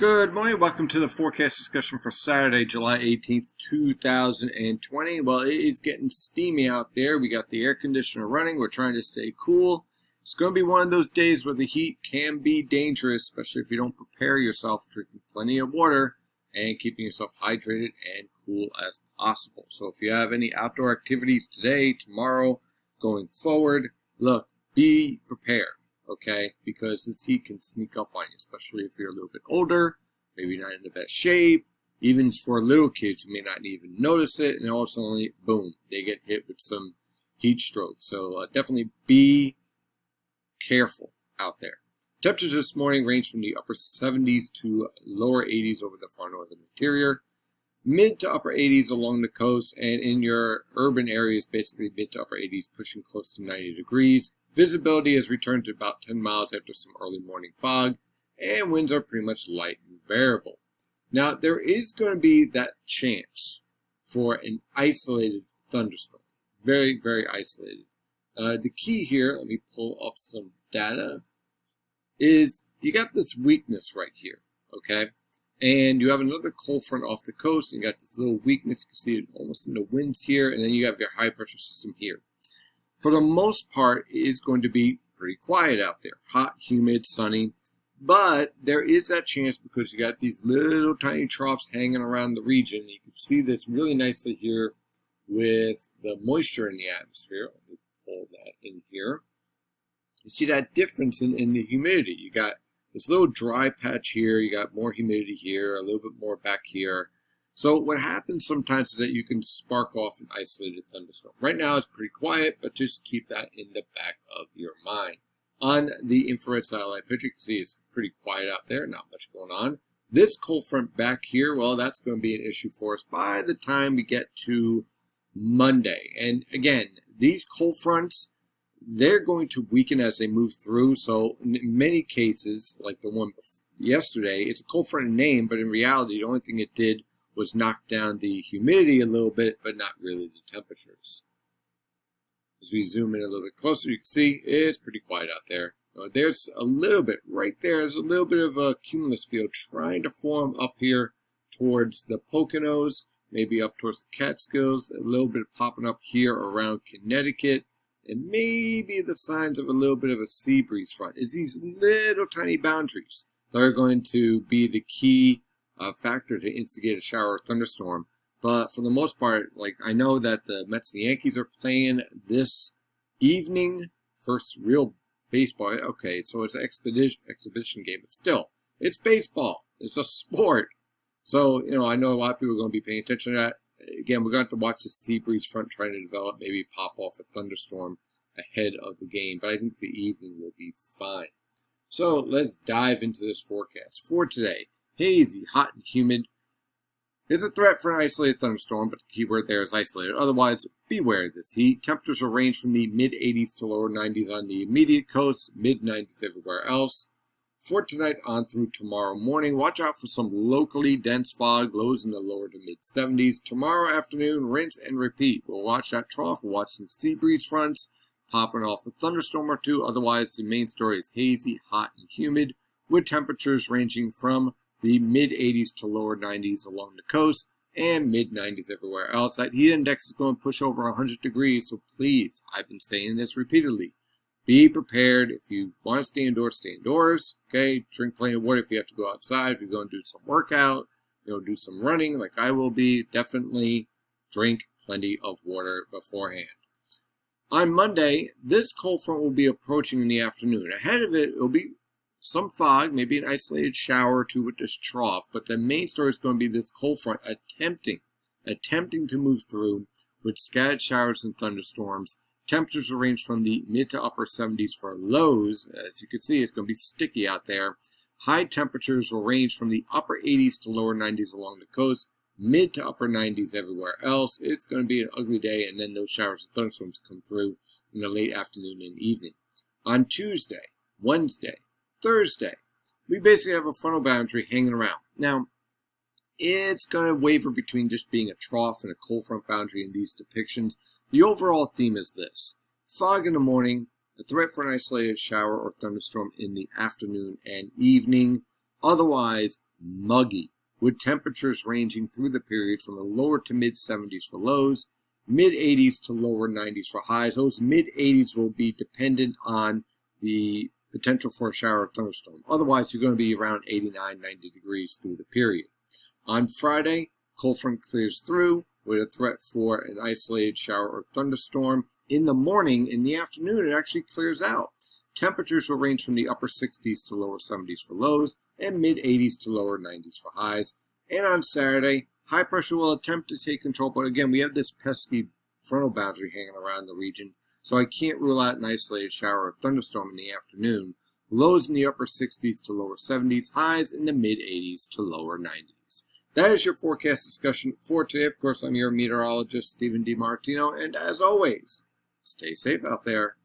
Good morning. Welcome to the forecast discussion for Saturday, July 18th, 2020. Well, it is getting steamy out there. We got the air conditioner running. We're trying to stay cool. It's going to be one of those days where the heat can be dangerous, especially if you don't prepare yourself drinking plenty of water and keeping yourself hydrated and cool as possible. So if you have any outdoor activities today, tomorrow, going forward, look, be prepared. Okay, because this heat can sneak up on you, especially if you're a little bit older, maybe not in the best shape. Even for little kids, you may not even notice it, and all of a sudden, boom, they get hit with some heat stroke. So definitely be careful out there. Temperatures this morning range from the upper 70s to lower 80s over the far northern interior. Mid to upper 80s along the coast, and in your urban areas, basically mid to upper 80s, pushing close to 90 degrees. Visibility has returned to about 10 miles after some early morning fog, and winds are pretty much light and variable. Now, there is going to be that chance for an isolated thunderstorm. Very, very isolated. The key here, let me pull up some data, is you got this weakness right here, okay? And you have another cold front off the coast, and you got this little weakness. You can see it almost in the winds here, and then you have your high pressure system here. For the most part, it is going to be pretty quiet out there. Hot, humid, sunny. But there is that chance because you got these little tiny troughs hanging around the region. You can see this really nicely here with the moisture in the atmosphere. Let me pull that in here. You see that difference in the humidity. You got this little dry patch here. You got more humidity here, a little bit more back here. So what happens sometimes is that you can spark off an isolated thunderstorm. Right now it's pretty quiet, but just keep that in the back of your mind. On the infrared satellite picture, you can see it's pretty quiet out there, not much going on. This cold front back here, well, that's going to be an issue for us by the time we get to Monday. And again, these cold fronts, they're going to weaken as they move through. So in many cases, like the one yesterday, it's a cold front in name, but in reality, the only thing it did was knock down the humidity a little bit, but not really the temperatures. As we zoom in a little bit closer, you can see it's pretty quiet out there. There's a little bit, right there's a little bit of a cumulus field trying to form up here towards the Poconos, maybe up towards the Catskills, a little bit popping up here around Connecticut, and maybe the signs of a little bit of a sea breeze front. Is these little tiny boundaries that are going to be the key factor to instigate a shower or thunderstorm. But for the most part, like I know that the Mets and the Yankees are playing this evening, first real baseball. Okay, so it's an exhibition game, but still, it's baseball. It's a sport. So, I know a lot of people are going to be paying attention to that. Again, we're going to have to watch the sea breeze front trying to develop, maybe pop off a thunderstorm ahead of the game. But I think the evening will be fine. So let's dive into this forecast for today. Hazy, hot, and humid. There's a threat for an isolated thunderstorm, but the key word there is isolated. Otherwise, beware of this heat. Temperatures will range from the mid-80s to lower 90s on the immediate coast, mid-90s everywhere else. For tonight on through tomorrow morning, watch out for some locally dense fog, lows in the lower to mid-70s. Tomorrow afternoon, rinse and repeat. We'll watch that trough. We'll watch some sea breeze fronts popping off a thunderstorm or two. Otherwise, the main story is hazy, hot, and humid, with temperatures ranging from the mid-80s to lower 90s along the coast, and mid-90s everywhere else. That heat index is going to push over 100 degrees, so please, I've been saying this repeatedly, be prepared. If you want to stay indoors, okay? Drink plenty of water if you have to go outside. If you're going to do some workout, do some running like I will be, definitely drink plenty of water beforehand. On Monday, this cold front will be approaching in the afternoon. Ahead of it, it will be some fog, maybe an isolated shower or two with this trough, but the main story is going to be this cold front attempting to move through with scattered showers and thunderstorms. Temperatures will range from the mid to upper 70s for lows. As you can see, it's going to be sticky out there. High temperatures will range from the upper 80s to lower 90s along the coast, mid to upper 90s everywhere else. It's going to be an ugly day, and then those showers and thunderstorms come through in the late afternoon and evening. On Tuesday, Wednesday, Thursday, we basically have a frontal boundary hanging around. Now, it's going to waver between just being a trough and a cold front boundary in these depictions. The overall theme is this: fog in the morning, a threat for an isolated shower or thunderstorm in the afternoon and evening. Otherwise, muggy, with temperatures ranging through the period from the lower to mid 70s for lows, mid 80s to lower 90s for highs. Those mid 80s will be dependent on the potential for a shower or thunderstorm. Otherwise, you're going to be around 89, 90 degrees through the period. On Friday, cold front clears through with a threat for an isolated shower or thunderstorm. In the morning, in the afternoon, it actually clears out. Temperatures will range from the upper 60s to lower 70s for lows and mid 80s to lower 90s for highs. And on Saturday, high pressure will attempt to take control, but again, we have this pesky frontal boundary hanging around the region, so I can't rule out an isolated shower or thunderstorm in the afternoon. Lows in the upper 60s to lower 70s, highs in the mid 80s to lower 90s. That is your forecast discussion for today. Of course, I'm your meteorologist, Stephen DiMartino, and as always, stay safe out there.